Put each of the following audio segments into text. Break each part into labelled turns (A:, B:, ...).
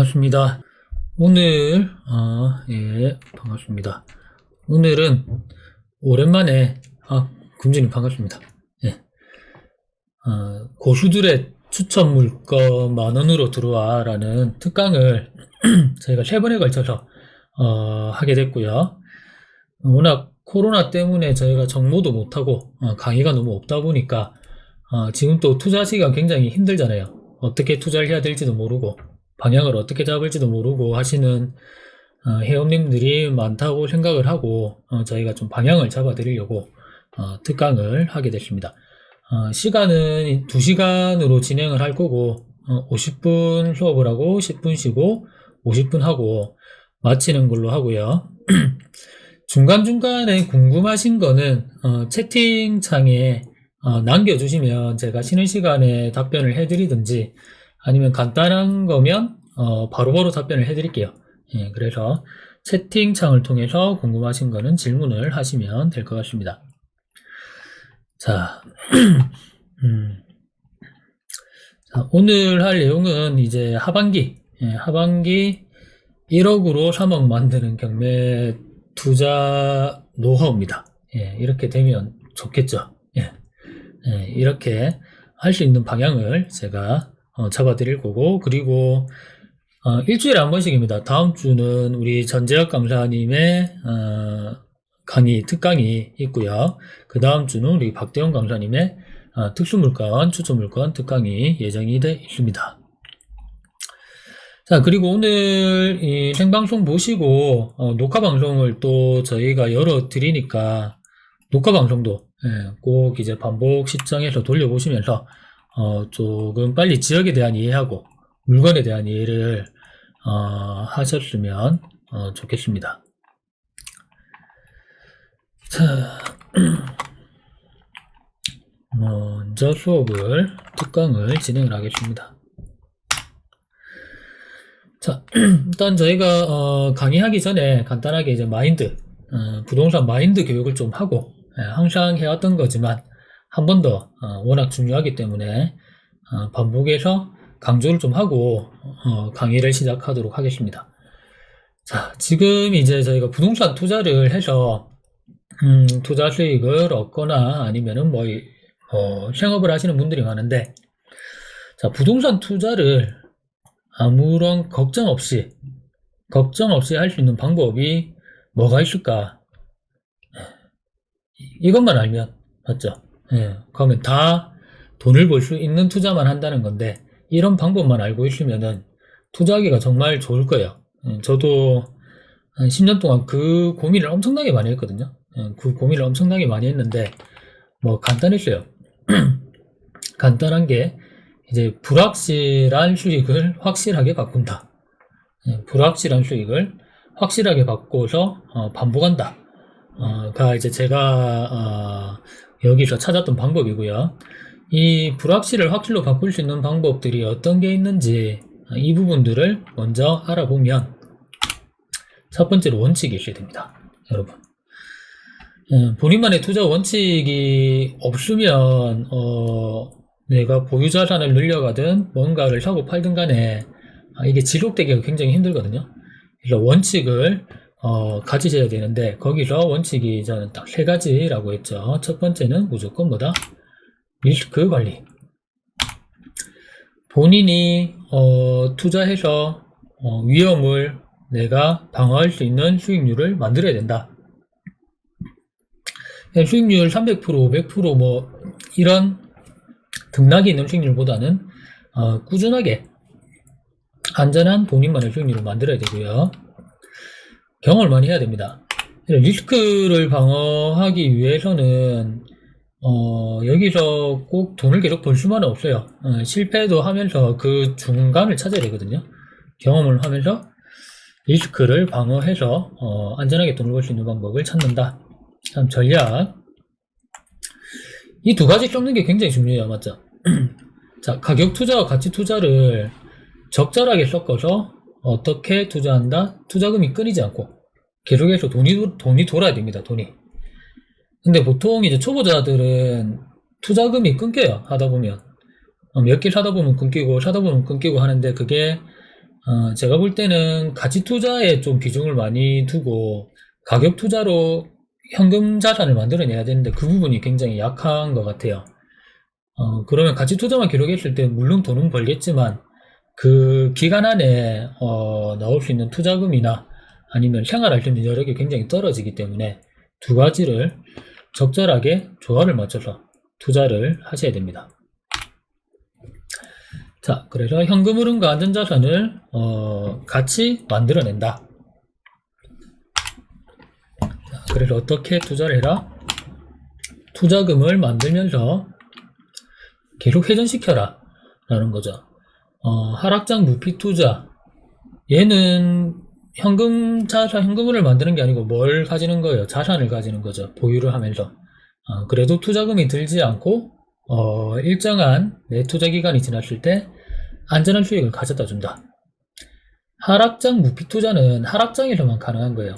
A: 반갑습니다. 오늘, 반갑습니다. 오늘은 오랜만에, 금주님 반갑습니다. 예, 고수들의 추천 물건 만원으로 들어와 라는 특강을 저희가 3번에 걸쳐서, 하게 됐고요. 워낙 코로나 때문에 저희가 정모도 못하고, 강의가 너무 없다 보니까, 지금 또 투자하기가 굉장히 힘들잖아요. 어떻게 투자를 해야 될지도 모르고, 방향을 어떻게 잡을지도 모르고 하시는 회원님들이 많다고 생각을 하고 저희가 좀 방향을 잡아 드리려고 특강을 하게 됐습니다. 시간은 2시간으로 진행을 할 거고 50분 수업을 하고 10분 쉬고 50분 하고 마치는 걸로 하고요. 중간중간에 궁금하신 거는 채팅창에 남겨주시면 제가 쉬는 시간에 답변을 해드리든지 아니면 간단한 거면 바로바로 답변을 해드릴게요. 예, 그래서 채팅창을 통해서 궁금하신 거는 질문을 하시면 될 것 같습니다. 자, 자, 오늘 할 내용은 이제 하반기 1억으로 3억 만드는 경매 투자 노하우입니다. 예, 이렇게 되면 좋겠죠. 예, 이렇게 할 수 있는 방향을 제가 잡아드릴 거고, 그리고 일주일에 한 번씩입니다. 다음 주는 우리 전재혁 강사님의 강의, 특강이 있고요. 그 다음 주는 우리 박대영 강사님의 특수물건, 추천물건 특강이 예정이 되어 있습니다. 자, 그리고 오늘 이 생방송 보시고 녹화방송을 또 저희가 열어드리니까 녹화방송도 꼭 이제 반복 시청해서 돌려보시면서 조금 빨리 지역에 대한 이해하고 물건에 대한 이해를 하셨으면 좋겠습니다. 자, 먼저 특강을 진행을 하겠습니다. 자, 일단 저희가 강의하기 전에 간단하게 이제 부동산 마인드 교육을 좀 하고 항상 해왔던 거지만 한 번 더 워낙 중요하기 때문에 반복해서 강조를 좀 하고 강의를 시작하도록 하겠습니다. 자, 지금 이제 저희가 부동산 투자를 해서 투자 수익을 얻거나 아니면은 생업을 하시는 분들이 많은데, 자, 부동산 투자를 아무런 걱정 없이 할 수 있는 방법이 뭐가 있을까? 이것만 알면 맞죠? 예, 그러면 다 돈을 벌 수 있는 투자만 한다는 건데, 이런 방법만 알고 있으면은 투자하기가 정말 좋을 거예요. 저도 한 10년 동안 그 고민을 엄청나게 많이 했거든요. 그 고민을 엄청나게 많이 했는데, 간단했어요. 간단한 게, 이제 불확실한 수익을 확실하게 바꾼다. 불확실한 수익을 확실하게 바꿔서 반복한다. 가 이제 제가 여기서 찾았던 방법이고요. 이 불확실을 확실로 바꿀 수 있는 방법들이 어떤 게 있는지 이 부분들을 먼저 알아보면 첫 번째로 원칙이 있어야 됩니다. 여러분, 본인만의 투자 원칙이 없으면 내가 보유 자산을 늘려가든 뭔가를 사고 팔든 간에 이게 지속되기가 굉장히 힘들거든요. 그래서 원칙을 가지셔야 되는데, 거기서 원칙이 저는 딱 3가지라고 했죠. 첫 번째는 무조건 리스크 관리. 본인이 투자해서 위험을 내가 방어할 수 있는 수익률을 만들어야 된다. 수익률 300%, 500% 이런 등락이 있는 수익률보다는 꾸준하게 안전한 본인만의 수익률을 만들어야 되고요. 경험을 많이 해야 됩니다. 리스크를 방어하기 위해서는 여기서 꼭 돈을 계속 벌 수만은 없어요. 실패도 하면서 그 중간을 찾아야 되거든요. 경험을 하면서 리스크를 방어해서 안전하게 돈을 벌 수 있는 방법을 찾는다. 다음 전략. 이 2가지 섞는 게 굉장히 중요해요. 맞죠? 자, 가격 투자와 가치 투자를 적절하게 섞어서 어떻게 투자한다? 투자금이 끊이지 않고 계속해서 돈이 돌아야 됩니다. 돈이. 근데 보통 이제 초보자들은 투자금이 끊겨요. 하다 보면 몇 개 사다 보면 끊기고 하는데, 그게 제가 볼 때는 가치 투자에 좀 비중을 많이 두고 가격 투자로 현금 자산을 만들어내야 되는데 그 부분이 굉장히 약한 것 같아요. 그러면 가치 투자만 기록했을 때 물론 돈은 벌겠지만 그 기간 안에 나올 수 있는 투자금이나 아니면 생활할 수 있는 여력이 굉장히 떨어지기 때문에 두 가지를 적절하게 조화를 맞춰서 투자를 하셔야 됩니다. 자, 그래서 현금 흐름과 안전자산을 같이 만들어낸다. 자, 그래서 어떻게 투자를 해라? 투자금을 만들면서 계속 회전시켜라 라는 거죠. 하락장 무피 투자, 얘는 현금 자산, 현금을 만드는 게 아니고 뭘 가지는 거예요? 자산을 가지는 거죠. 보유를 하면서. 그래도 투자금이 들지 않고 일정한 내 투자 기간이 지났을 때 안전한 수익을 가져다 준다. 하락장 무피 투자는 하락장에서만 가능한 거예요.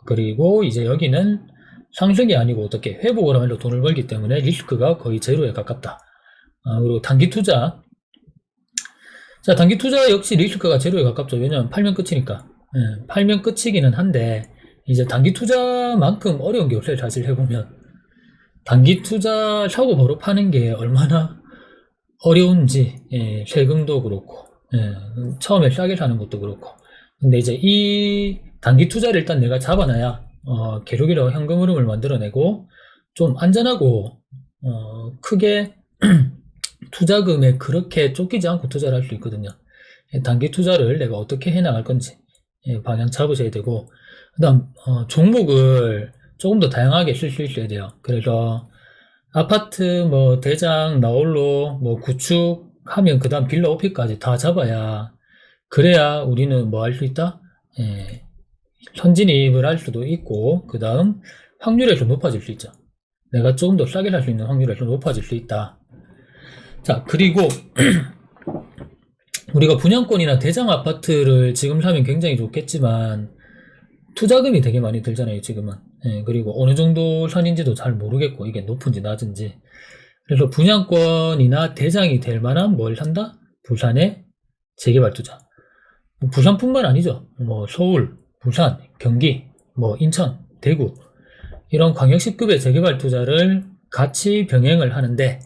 A: 그리고 이제 여기는 상승이 아니고 어떻게 회복을 하면서 돈을 벌기 때문에 리스크가 거의 제로에 가깝다. 그리고 단기 투자. 자, 단기 투자 역시 리스크가 제로에 가깝죠. 왜냐면 팔면 끝이니까. 팔면 끝이기는 한데 이제 단기 투자만큼 어려운 게 없어요. 사실 해보면 단기 투자 사고 바로 파는 게 얼마나 어려운지, 세금도 그렇고, 처음에 싸게 사는 것도 그렇고. 근데 이제 이 단기 투자를 일단 내가 잡아놔야 계속이라고 현금 흐름을 만들어내고 좀 안전하고 크게 투자금에 그렇게 쫓기지 않고 투자를 할 수 있거든요. 단기 투자를 내가 어떻게 해나갈 건지 방향 잡으셔야 되고, 그 다음 종목을 조금 더 다양하게 쓸 수 있어야 돼요. 그래서 아파트 뭐 대장 나홀로 뭐 구축 하면 그 다음 빌라 오피까지 다 잡아야, 그래야 우리는 뭐 할 수 있다? 선진입을 할 수도 있고 그 다음 확률이 좀 높아질 수 있죠. 내가 조금 더 싸게 살 수 있는 확률이 좀 높아질 수 있다. 자, 그리고 우리가 분양권이나 대장 아파트를 지금 사면 굉장히 좋겠지만 투자금이 되게 많이 들잖아요, 지금은. 그리고 어느 정도 선인지도 잘 모르겠고 이게 높은지 낮은지. 그래서 분양권이나 대장이 될 만한 뭘 산다? 부산의 재개발 투자. 뭐 부산뿐만 아니죠. 뭐 서울, 부산, 경기, 뭐 인천, 대구 이런 광역시급의 재개발 투자를 같이 병행을 하는데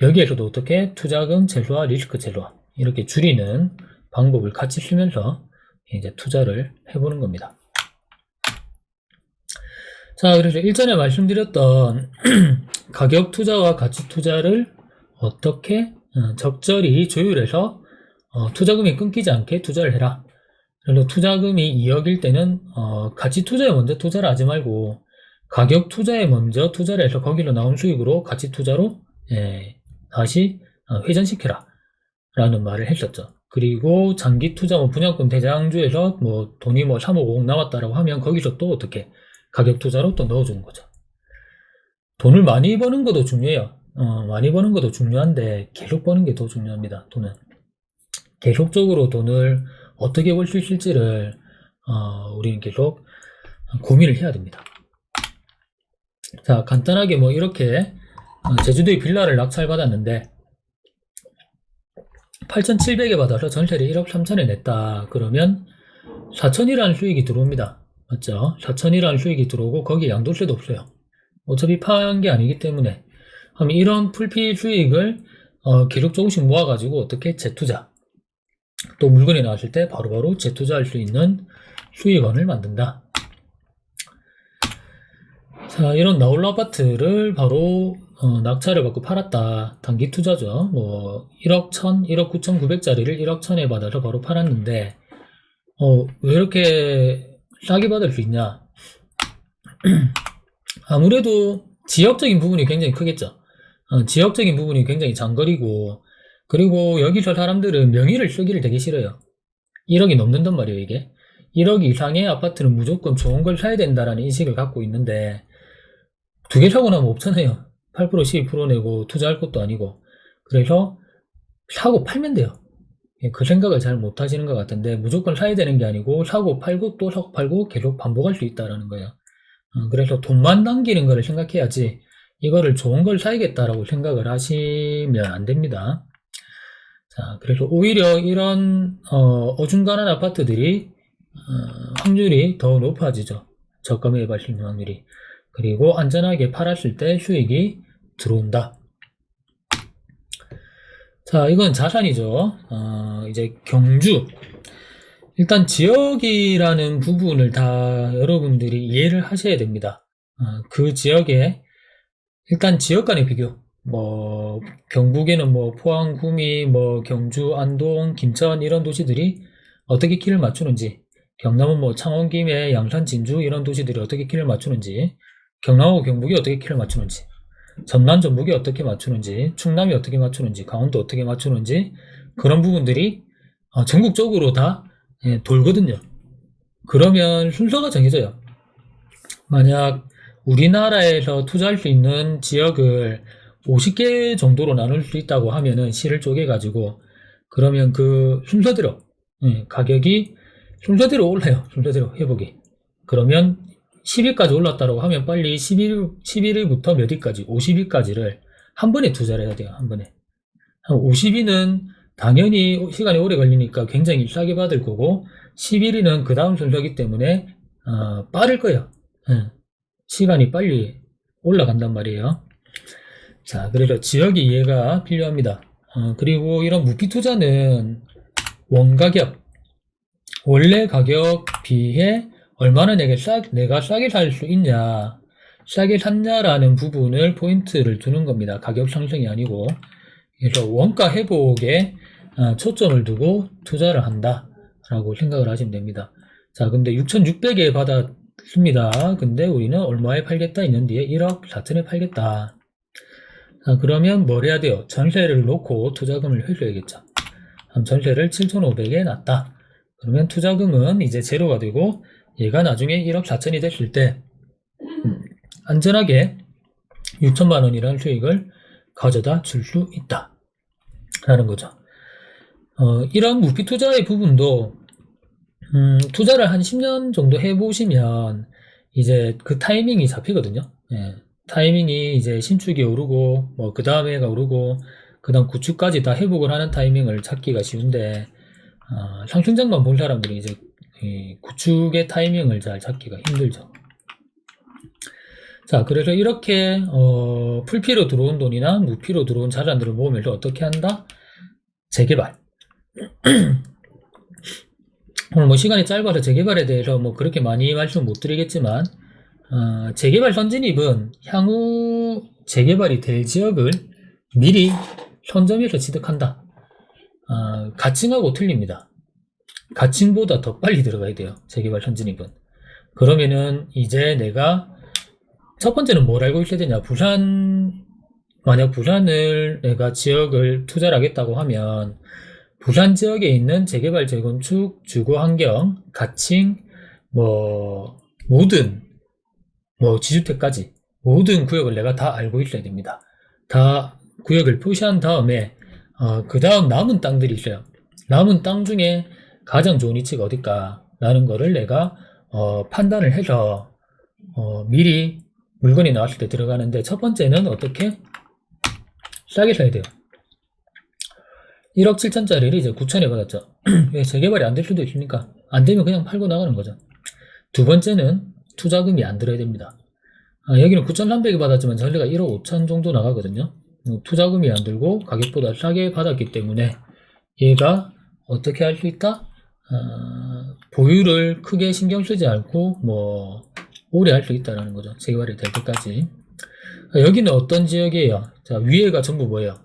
A: 여기에서도 어떻게 투자금 최소화, 리스크 최소화 이렇게 줄이는 방법을 같이 쓰면서 이제 투자를 해보는 겁니다. 자, 그래서 일전에 말씀드렸던 가격 투자와 가치 투자를 어떻게 적절히 조율해서 투자금이 끊기지 않게 투자를 해라. 그래서 투자금이 2억일 때는 가치 투자에 먼저 투자를 하지 말고 가격 투자에 먼저 투자를 해서 거기로 나온 수익으로 가치 투자로 다시 회전시켜라 라는 말을 했었죠. 그리고 장기 투자, 뭐 분양권 대장주에서 뭐 돈이 뭐 3억 5억 남았다라고 하면 거기서 또 어떻게 가격 투자로 또 넣어주는 거죠. 돈을 많이 버는 것도 중요해요. 많이 버는 것도 중요한데 계속 버는 게 더 중요합니다. 돈은 계속적으로 돈을 어떻게 벌 수 있을지를 우리는 계속 고민을 해야 됩니다. 자, 간단하게 뭐 이렇게 제주도에 빌라를 낙찰받았는데 8,700에 받아서 전세를 1억 3천에 냈다. 그러면 4천이라는 수익이 들어옵니다. 맞죠? 4천이라는 수익이 들어오고 거기에 양도세도 없어요. 어차피 파한 게 아니기 때문에. 그럼 이런 풀피 수익을 계속 조금씩 모아가지고 어떻게 재투자, 또 물건이 나왔을 때 바로바로 재투자할 수 있는 수익원을 만든다. 자, 이런 나홀로 아파트를 바로 낙찰을 받고 팔았다. 단기 투자죠. 뭐 1억 1천, 1억 9,900짜리를 1억 1천에 받아서 바로 팔았는데 왜 이렇게 싸게 받을 수 있냐? 아무래도 지역적인 부분이 굉장히 크겠죠. 지역적인 부분이 굉장히 장거리고, 그리고 여기서 사람들은 명의를 쓰기를 되게 싫어요. 1억이 넘는단 말이에요, 이게. 1억 이상의 아파트는 무조건 좋은 걸 사야 된다라는 인식을 갖고 있는데, 두 개 사고 나면 없잖아요. 8% 12% 내고 투자할 것도 아니고. 그래서 사고 팔면 돼요. 그 생각을 잘 못 하시는 것 같은데, 무조건 사야 되는 게 아니고 사고 팔고 또 사고 팔고 계속 반복할 수 있다라는 거예요. 그래서 돈만 남기는 거를 생각해야지 이거를 좋은 걸 사야겠다라고 생각을 하시면 안 됩니다. 자, 그래서 오히려 이런 어중간한 아파트들이 확률이 더 높아지죠. 저가 매입할 수 있는 확률이. 그리고 안전하게 팔았을 때 수익이 들어온다. 자, 이건 자산이죠. 이제 경주. 일단 지역이라는 부분을 다 여러분들이 이해를 하셔야 됩니다. 그 지역에 일단 지역 간의 비교. 뭐 경북에는 뭐 포항, 구미, 뭐 경주, 안동, 김천 이런 도시들이 어떻게 키를 맞추는지, 경남은 뭐 창원, 김해, 양산, 진주 이런 도시들이 어떻게 키를 맞추는지, 경남하고 경북이 어떻게 키를 맞추는지, 전남, 전북이 어떻게 맞추는지, 충남이 어떻게 맞추는지, 강원도 어떻게 맞추는지 그런 부분들이 전국적으로 다 돌거든요. 그러면 순서가 정해져요. 만약 우리나라에서 투자할 수 있는 지역을 50개 정도로 나눌 수 있다고 하면은 시를 쪼개가지고 그러면 그 순서대로 가격이 순서대로 올라요. 순서대로 회복이. 그러면 10일까지 올랐다고 하면 빨리 11일부터 몇 일까지 50일까지를 한 번에 투자를 해야 돼요. 한 번에. 한 50일은 당연히 시간이 오래 걸리니까 굉장히 싸게 받을 거고 11일은 그 다음 순서기 때문에 빠를 거예요. 시간이 빨리 올라간단 말이에요. 자, 그래서 지역의 이해가 필요합니다. 그리고 이런 무피 투자는 원가격, 원래 가격 비해 얼마나 내가 싸게 살 수 있냐, 싸게 샀냐라는 부분을 포인트를 두는 겁니다. 가격 상승이 아니고. 그래서 원가 회복에 초점을 두고 투자를 한다라고 생각을 하시면 됩니다. 자, 근데 6,600에 받았습니다. 근데 우리는 얼마에 팔겠다 있는 뒤에 1억 4천에 팔겠다. 자, 그러면 뭘 해야 돼요? 전세를 놓고 투자금을 회수해야겠죠. 전세를 7,500에 놨다. 그러면 투자금은 이제 제로가 되고 얘가 나중에 1억 4천이 됐을 때 안전하게 6천만 원이라는 수익을 가져다 줄 수 있다 라는 거죠. 이런 무피 투자의 부분도 투자를 한 10년 정도 해보시면 이제 그 타이밍이 잡히거든요. 타이밍이 이제 신축이 오르고 뭐 그 다음 해가 오르고 그 다음 구축까지 다 회복을 하는 타이밍을 찾기가 쉬운데 상승장만 본 사람들이 이제 구축의 타이밍을 잘 찾기가 힘들죠. 자, 그래서 이렇게 풀피로 들어온 돈이나 무피로 들어온 자산들을 모으면서 어떻게 한다? 재개발. 오늘 뭐 시간이 짧아서 재개발에 대해서 뭐 그렇게 많이 말씀 못 드리겠지만 재개발 선진입은 향후 재개발이 될 지역을 미리 선점해서 취득한다. 가칭하고 틀립니다. 가칭보다 더 빨리 들어가야 돼요. 재개발 선진입은. 그러면은 이제 내가 첫 번째는 뭘 알고 있어야 되냐. 만약 부산을 내가 지역을 투자를 하겠다고 하면 부산 지역에 있는 재개발, 재건축, 주거환경, 가칭, 모든 지주택까지 모든 구역을 내가 다 알고 있어야 됩니다. 다 구역을 표시한 다음에 그 다음 남은 땅들이 있어요. 남은 땅 중에 가장 좋은 위치가 어딜까라는 거를 내가 판단을 해서 미리 물건이 나왔을 때 들어가는데 첫 번째는 어떻게? 싸게 사야 돼요. 1억 7천짜리를 이제 9천에 받았죠. 왜 재개발이 안 될 수도 있으니까 안 되면 그냥 팔고 나가는 거죠. 두 번째는 투자금이 안 들어야 됩니다. 여기는 9,300에 받았지만 전세가 1억 5천 정도 나가거든요. 투자금이 안 들고 가격보다 싸게 받았기 때문에 얘가 어떻게 할 수 있다? 보유를 크게 신경 쓰지 않고 오래 할 수 있다는 거죠. 재개발이 될 때까지. 여기는 어떤 지역이에요? 자, 위에가 전부 뭐예요?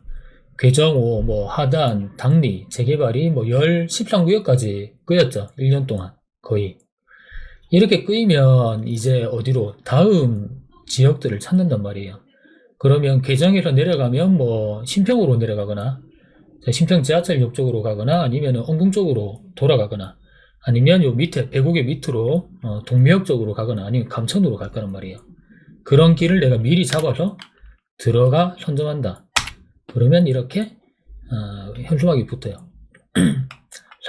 A: 괴정호, 하단, 당리, 재개발이 13구역까지 끄였죠. 1년 동안 거의. 이렇게 끄이면 이제 어디로? 다음 지역들을 찾는단 말이에요. 그러면 괴정에서 내려가면 신평으로 내려가거나 신평 지하철역 쪽으로 가거나 아니면 언궁 쪽으로 돌아가거나 아니면 요 밑에 배곡의 밑으로 동묘역 쪽으로 가거나 아니면 감천으로 갈 거란 말이에요. 그런 길을 내가 미리 잡아서 들어가 선점한다. 그러면 이렇게 현수막이 붙어요.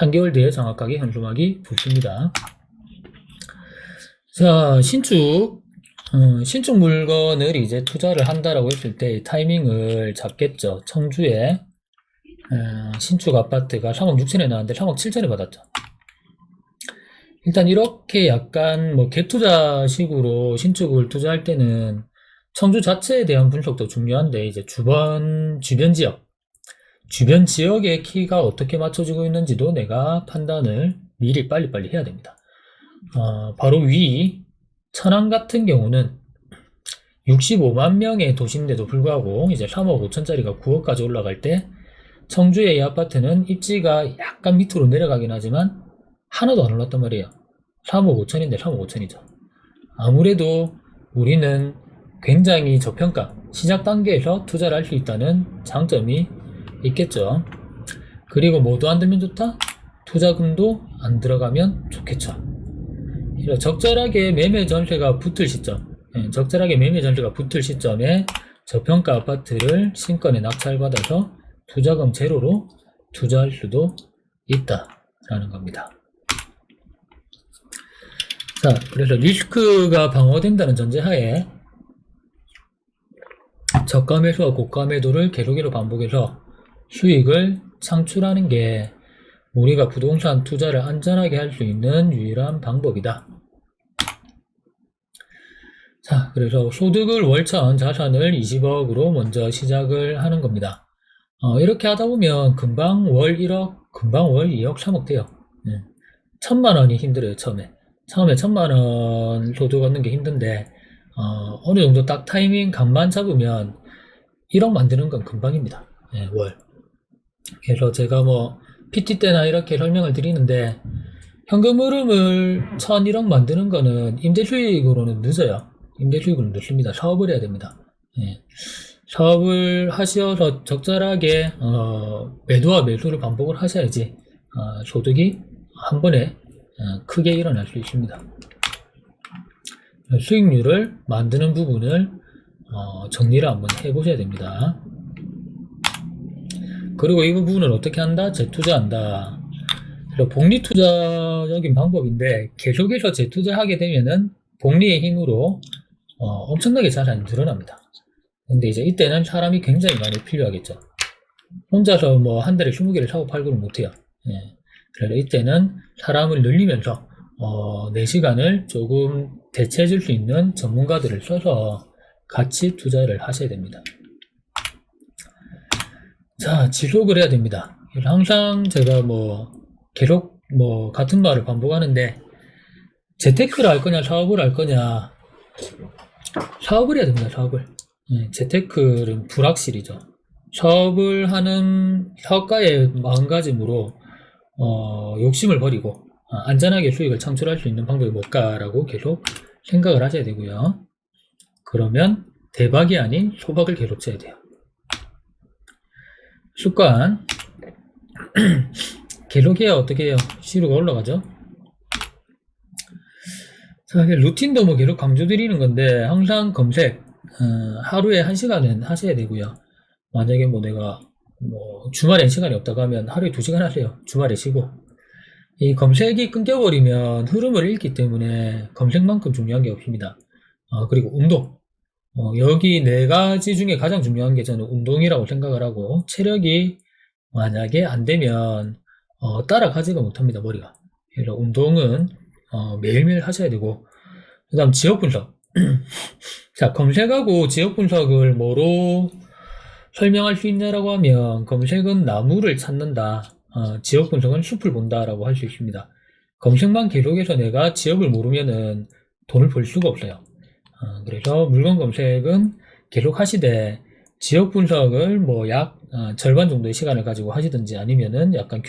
A: 3개월 뒤에 정확하게 현수막이 붙습니다. 자, 신축 물건을 이제 투자를 한다라고 했을 때 타이밍을 잡겠죠. 청주에 신축 아파트가 3억 6천에 나왔는데 3억 7천에 받았죠. 일단 이렇게 약간 뭐 갭투자식으로 신축을 투자할 때는 청주 자체에 대한 분석도 중요한데, 이제 주변 지역의 키가 어떻게 맞춰지고 있는지도 내가 판단을 미리 빨리빨리 해야 됩니다. 바로 위 천안 같은 경우는 65만 명의 도시인데도 불구하고 이제 3억 5천짜리가 9억까지 올라갈 때, 청주의 이 아파트는 입지가 약간 밑으로 내려가긴 하지만 하나도 안 올랐단 말이에요. 3억 5천인데 3억 5천이죠. 아무래도 우리는 굉장히 저평가, 시작 단계에서 투자를 할 수 있다는 장점이 있겠죠. 그리고 뭐도 안 들면 좋다? 투자금도 안 들어가면 좋겠죠. 적절하게 매매 전세가 붙을 시점, 적절하게 매매 전세가 붙을 시점에 저평가 아파트를 신권에 낙찰받아서 투자금 제로로 투자할 수도 있다라는 겁니다. 자, 그래서 리스크가 방어된다는 전제하에 저가 매수와 고가 매도를 계속해서 반복해서 수익을 창출하는 게 우리가 부동산 투자를 안전하게 할 수 있는 유일한 방법이다. 자, 그래서 소득을 월천 자산을 20억으로 먼저 시작을 하는 겁니다. 이렇게 하다 보면 금방 월 1억, 금방 월 2억, 3억 돼요. 1,000만 원이 힘들어요, 처음에 1,000만 원 소득 얻는 게 힘든데, 어느 정도 딱 타이밍 감만 잡으면 1억 만드는 건 금방입니다. 월. 그래서 제가 뭐 PT 때나 이렇게 설명을 드리는데, 현금 흐름을 1,001억 만드는 거는 임대 수익으로는 늦어요. 임대 수익으로는 늦습니다. 사업을 해야 됩니다. 사업을 하셔서 적절하게 매도와 매수를 반복을 하셔야지 소득이 한 번에 크게 일어날 수 있습니다. 수익률을 만드는 부분을 정리를 한번 해보셔야 됩니다. 그리고 이 부분을 어떻게 한다? 재투자한다. 복리투자적인 방법인데, 계속해서 재투자하게 되면은 복리의 힘으로 엄청나게 자산이 늘어납니다. 근데 이제 이때는 사람이 굉장히 많이 필요하겠죠. 혼자서 뭐 한 달에 20개를 사고 팔고는 못해요. 그래서 이때는 사람을 늘리면서 내 시간을 조금 대체해 줄 수 있는 전문가들을 써서 같이 투자를 하셔야 됩니다. 자, 지속을 해야 됩니다. 항상 제가 계속 같은 말을 반복하는데, 재테크를 할 거냐 사업을 할 거냐, 사업을 해야 됩니다. 사업을. 재테크는 불확실이죠. 사업을 하는 사업가의 마음가짐으로 욕심을 버리고 안전하게 수익을 창출할 수 있는 방법이 뭘까라고 계속 생각을 하셔야 되고요. 그러면 대박이 아닌 소박을 계속 쳐야 돼요. 습관 계속해야 어떻게 해요? 시루가 올라가죠. 자, 루틴도 계속 강조드리는 건데, 항상 검색 하루에 1시간은 하셔야 되고요. 만약에 내가 주말엔 시간이 없다고 하면 하루에 2시간 하세요. 주말에 쉬고. 이 검색이 끊겨버리면 흐름을 잃기 때문에 검색만큼 중요한 게 없습니다. 그리고 운동. 여기 4가지 중에 가장 중요한 게 저는 운동이라고 생각을 하고, 체력이 만약에 안 되면 따라가지가 못합니다, 머리가. 그래서 운동은 매일매일 하셔야 되고, 그 다음 지역 분석. 자, 검색하고 지역 분석을 뭐로 설명할 수 있냐라고 하면, 검색은 나무를 찾는다, 지역 분석은 숲을 본다라고 할 수 있습니다. 검색만 계속해서 내가 지역을 모르면은 돈을 벌 수가 없어요. 그래서 물건 검색은 계속 하시되, 지역 분석을 약 절반 정도의 시간을 가지고 하시든지, 아니면은 약간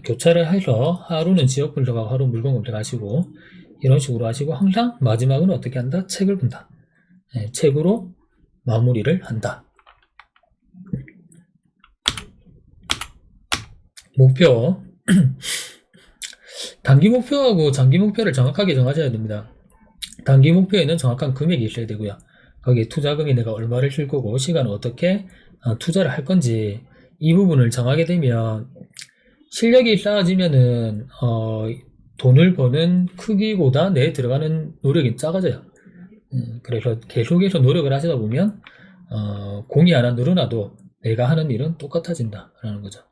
A: 교차를 해서 하루는 지역 분석하고 하루 물건 검색하시고, 이런 식으로 하시고, 항상 마지막은 어떻게 한다? 책을 본다. 책으로 마무리를 한다. 목표. 단기 목표하고 장기 목표를 정확하게 정하셔야 됩니다. 단기 목표에는 정확한 금액이 있어야 되고요. 거기에 투자금이 내가 얼마를 쓸 거고, 시간을 어떻게 투자를 할 건지, 이 부분을 정하게 되면 실력이 쌓아지면은 돈을 버는 크기보다 내 들어가는 노력이 작아져요. 그래서 계속해서 노력을 하시다 보면 공이 하나 늘어나도 내가 하는 일은 똑같아진다라는 거죠.